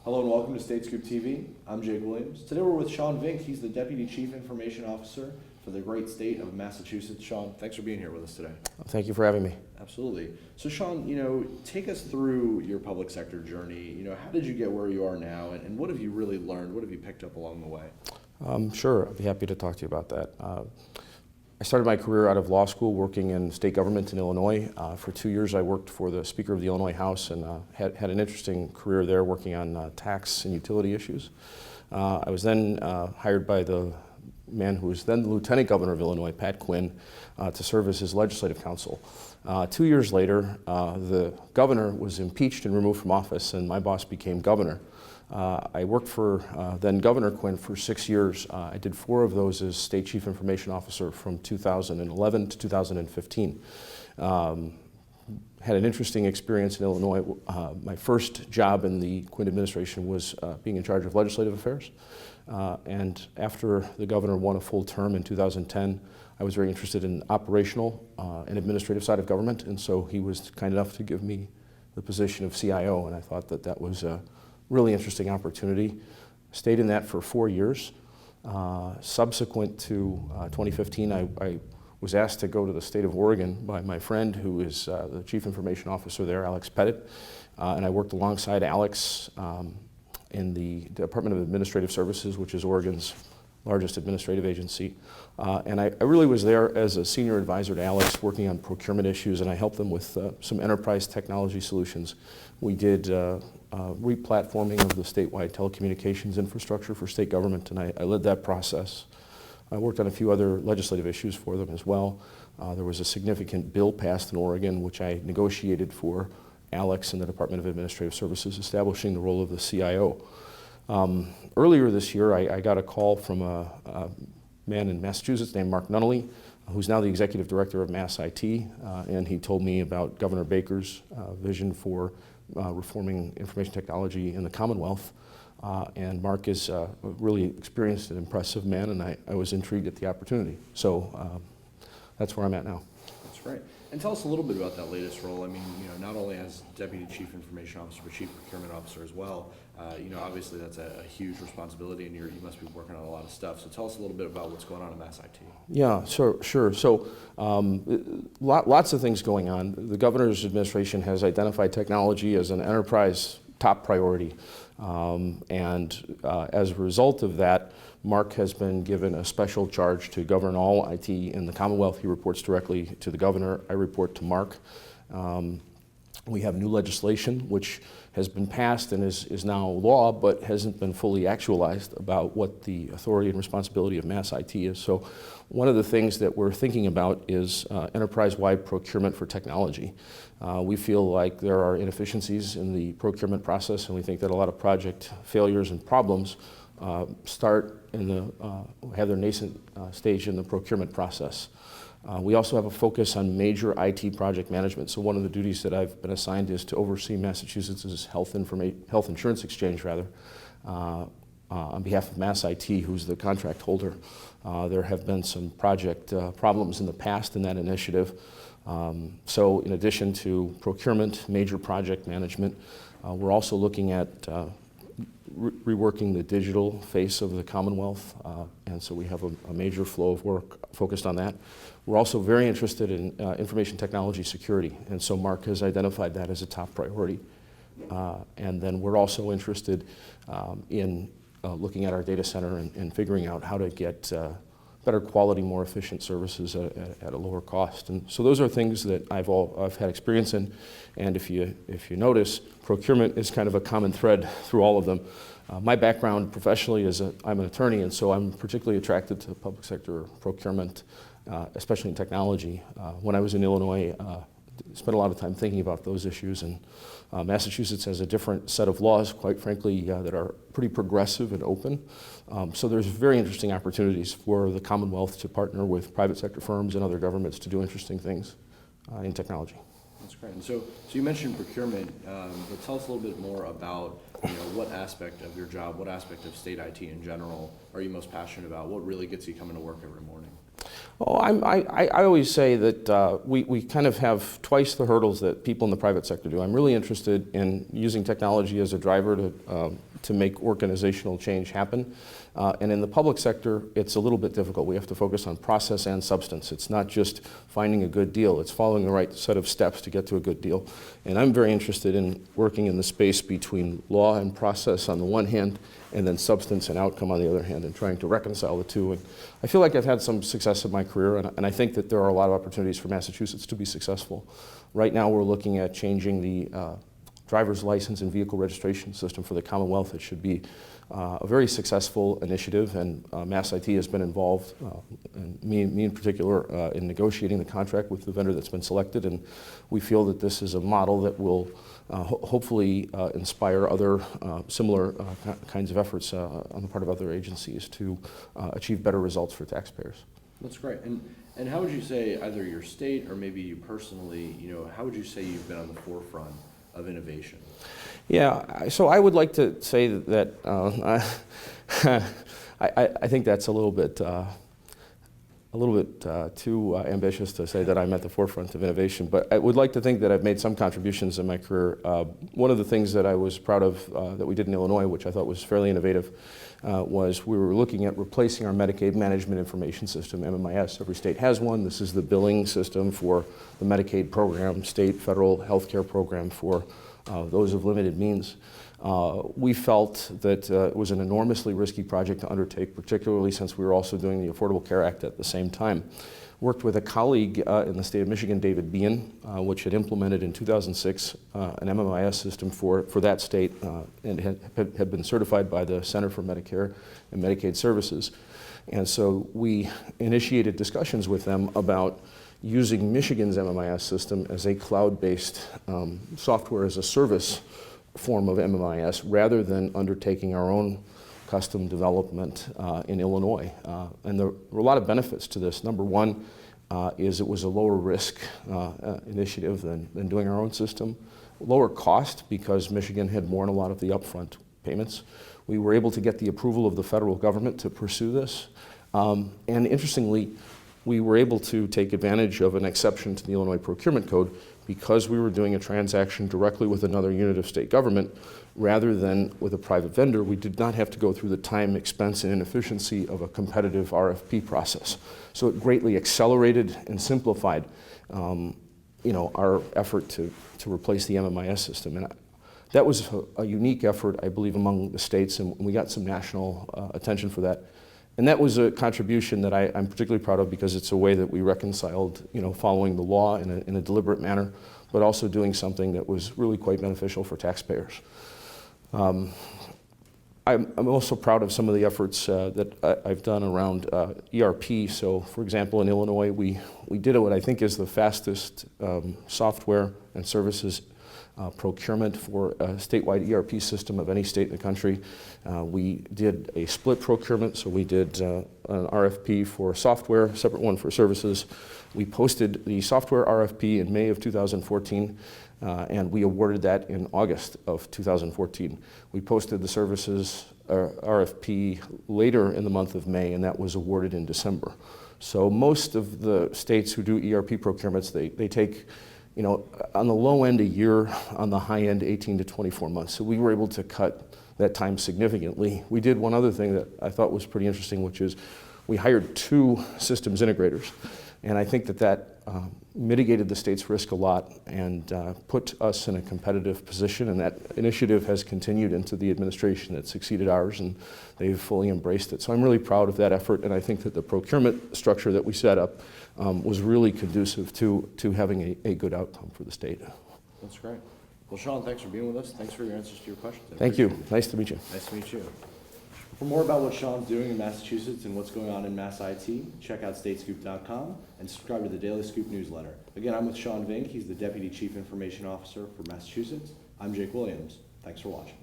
Hello and welcome to State Scoop TV. I'm Jake Williams. Today we're with Sean Vinck. He's the Deputy Chief Information Officer for the great state of Massachusetts. Sean, thanks for being here with us today. Thank you for having me. Absolutely. So Sean, take us through your public sector journey. How did you get where you are now, and what have you really learned? What have you picked up along the way? Sure, I'd be happy to talk to you about that. I started my career out of law school working in state government in Illinois. For 2 years I worked for the Speaker of the Illinois House and had an interesting career there working on tax and utility issues. I was then hired by the man who was then the Lieutenant Governor of Illinois, Pat Quinn, to serve as his legislative counsel. 2 years later, the governor was impeached and removed from office, and my boss became governor. I worked for then Governor Quinn for 6 years. I did 4 of those as State Chief Information Officer from 2011 to 2015. Had an interesting experience in Illinois. My first job in the Quinn administration was being in charge of legislative affairs. And after the governor won a full term in 2010, I was very interested in operational and administrative side of government, and so he was kind enough to give me the position of CIO, and I thought that that was a really interesting opportunity. Stayed in that for 4 years. Subsequent to 2015, I was asked to go to the state of Oregon by my friend who is the Chief Information Officer there, Alex Pettit, and I worked alongside Alex in the Department of Administrative Services, which is Oregon's largest administrative agency. And I really was there as a senior advisor to Alex working on procurement issues, and I helped them with some enterprise technology solutions. We did re-platforming of the statewide telecommunications infrastructure for state government, and I led that process. I worked on a few other legislative issues for them as well. There was a significant bill passed in Oregon, which I negotiated for Alex and the Department of Administrative Services, establishing the role of the CIO. Earlier this year, I got a call from a man in Massachusetts named Mark Nunnally, who's now the Executive Director of Mass IT, and he told me about Governor Baker's vision for reforming information technology in the Commonwealth. And Mark is a really experienced and impressive man, and I was intrigued at the opportunity. So that's where I'm at now. That's great. And tell us a little bit about that latest role. I mean, not only as Deputy Chief Information Officer, but Chief Procurement Officer as well. Obviously that's a huge responsibility, and you must be working on a lot of stuff. So tell us a little bit about what's going on in Mass IT. Yeah, sure. So lots of things going on. The governor's administration has identified technology as an enterprise top priority. As a result of that, Mark has been given a special charge to govern all IT in the Commonwealth. He reports directly to the governor. I report to Mark. We have new legislation which has been passed and is now law, but hasn't been fully actualized about what the authority and responsibility of Mass IT is. So one of the things that we're thinking about is enterprise-wide procurement for technology. We feel like there are inefficiencies in the procurement process, and we think that a lot of project failures and problems have their nascent stage in the procurement process. We also have a focus on major IT project management. So one of the duties that I've been assigned is to oversee Massachusetts' health insurance exchange, on behalf of Mass IT, who's the contract holder. There have been some project problems in the past in that initiative. So in addition to procurement, major project management, we're also looking at reworking the digital face of the Commonwealth, and so we have a major flow of work focused on that. We're also very interested in information technology security, and so Mark has identified that as a top priority. And then we're also interested in looking at our data center and figuring out how to get better quality, more efficient services at a lower cost. And so those are things that I've had experience in, and if you notice, procurement is kind of a common thread through all of them. My background professionally is I'm an attorney, and so I'm particularly attracted to public sector procurement, especially in technology. When I was in Illinois, spent a lot of time thinking about those issues, and Massachusetts has a different set of laws, quite frankly, that are pretty progressive and open. So there's very interesting opportunities for the Commonwealth to partner with private sector firms and other governments to do interesting things in technology. That's great. And so you mentioned procurement, but tell us a little bit more about what aspect of your job, what aspect of state IT in general are you most passionate about? What really gets you coming to work every morning? Oh, I always say that we kind of have twice the hurdles that people in the private sector do. I'm really interested in using technology as a driver to to make organizational change happen. And in the public sector, it's a little bit difficult. We have to focus on process and substance. It's not just finding a good deal, it's following the right set of steps to get to a good deal. And I'm very interested in working in the space between law and process on the one hand, and then substance and outcome on the other hand, and trying to reconcile the two. And I feel like I've had some success in my career, and I think that there are a lot of opportunities for Massachusetts to be successful. Right now we're looking at changing the driver's license and vehicle registration system for the Commonwealth. It should be a very successful initiative, and Mass IT has been involved, and me in particular, in negotiating the contract with the vendor that's been selected, and we feel that this is a model that will hopefully inspire other similar kinds of efforts on the part of other agencies to achieve better results for taxpayers. That's great. And how would you say, either your state or maybe you personally, how would you say you've been on the forefront of innovation? Yeah, so I would like to say that I think that's a little bit too ambitious to say that I'm at the forefront of innovation, but I would like to think that I've made some contributions in my career. One of the things that I was proud of that we did in Illinois, which I thought was fairly innovative, was we were looking at replacing our Medicaid Management Information System, MMIS. Every state has one. This is the billing system for the Medicaid program, state, federal health care program for those of limited means. We felt that it was an enormously risky project to undertake, particularly since we were also doing the Affordable Care Act at the same time. Worked with a colleague in the state of Michigan, David Bean, which had implemented in 2006 an MMIS system for that state and had been certified by the Center for Medicare and Medicaid Services. And so we initiated discussions with them about using Michigan's MMIS system as a cloud-based software as a service form of MMIS rather than undertaking our own custom development in Illinois. And there were a lot of benefits to this. Number one is it was a lower risk initiative than doing our own system. Lower cost because Michigan had borne a lot of the upfront payments. We were able to get the approval of the federal government to pursue this. And interestingly, we were able to take advantage of an exception to the Illinois Procurement Code because we were doing a transaction directly with another unit of state government rather than with a private vendor. We did not have to go through the time, expense, and inefficiency of a competitive RFP process. So it greatly accelerated and simplified our effort to replace the MMIS system. And that was a unique effort, I believe, among the states, and we got some national attention for that. And that was a contribution that I'm particularly proud of because it's a way that we reconciled, following the law in a deliberate manner, but also doing something that was really quite beneficial for taxpayers. I'm also proud of some of the efforts that I've done around ERP. So, for example, in Illinois, we did what I think is the fastest software and services procurement for a statewide ERP system of any state in the country. We did a split procurement, so we did an RFP for software, a separate one for services. We posted the software RFP in May of 2014, and we awarded that in August of 2014. We posted the services RFP later in the month of May, and that was awarded in December. So most of the states who do ERP procurements, they take on the low end, a year, on the high end, 18 to 24 months. So we were able to cut that time significantly. We did one other thing that I thought was pretty interesting, which is we hired 2 systems integrators. And I think that mitigated the state's risk a lot and put us in a competitive position. And that initiative has continued into the administration that succeeded ours, and they've fully embraced it. So I'm really proud of that effort, and I think that the procurement structure that we set up was really conducive to having a good outcome for the state. That's great. Well, Sean, thanks for being with us. Thanks for your answers to your questions. Thank you. Nice to meet you. Nice to meet you. For more about what Sean's doing in Massachusetts and what's going on in Mass IT, check out statescoop.com and subscribe to the Daily Scoop newsletter. Again, I'm with Sean Vinck. He's the Deputy Chief Information Officer for Massachusetts. I'm Jake Williams. Thanks for watching.